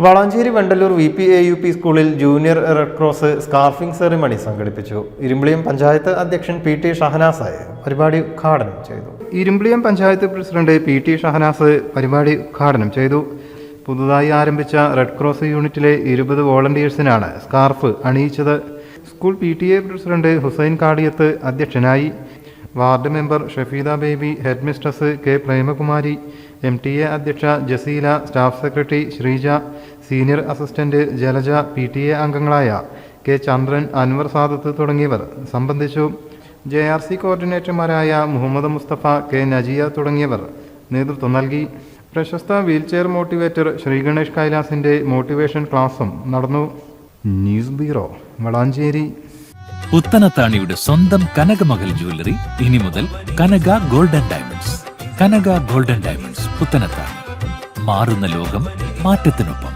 Valanchery Vendallur VPAUP സ്കൂളിൽ junior Red Cross scarfing ceremony സംഘടിപ്പിച്ചു. ഇരുമ്പിളിയം പഞ്ചായത്ത് അധ്യക്ഷൻ PT ഷഹനാസ് പരിപാടി ഉദ്ഘാടനം ചെയ്തു. ഇരുമ്പിളിയം പഞ്ചായത്ത് പ്രസിഡന്റ് PT ഷഹനാസ് പരിപാടി ഉദ്ഘാടനം ചെയ്തു. പുതുതായി ആരംഭിച്ച റെഡ് ക്രോസ് യൂണിറ്റിലെ 20 വോളണ്ടിയേഴ്സിനാണ് സ്കാർഫ് അണിയിച്ചത്. School PTA president Hussain Kadiyath അധ്യക്ഷനായി. Ward member Shafeeda Baby, headmistress K Premakumari, MTA അധ്യക്ഷ Jaseela, staff secretary Sreeja, senior assistant Jalaja, PTA അംഗങ്ങളായ K ചന്ദ്രൻ, അൻവർ സാദത്ത് തുടങ്ങിയവർ സംബന്ധിച്ചു. JRC കോർഡിനേറ്റർമാരായ മുഹമ്മദ് മുസ്തഫ, K നജിയ തുടങ്ങിയവർ നേതൃത്വം നൽകി. പ്രശസ്ത വീൽചെയർ മോട്ടിവേറ്റർ ശ്രീഗണേഷ് കൈലാസിന്റെ മോട്ടിവേഷൻ ക്ലാസും നടന്നു. News bureau, Valanchery. പുത്തനത്താണിയുടെ സ്വന്തം കനകമകൽ ജ്വല്ലറി ഇനി മുതൽ കനക ഗോൾഡൻ ഡയമണ്ട്സ്. കനക ഗോൾഡൻ ഡയമണ്ട്സ്, പുത്തനത്താണി. മാറുന്ന ലോകം, മാറ്റത്തിനൊപ്പം.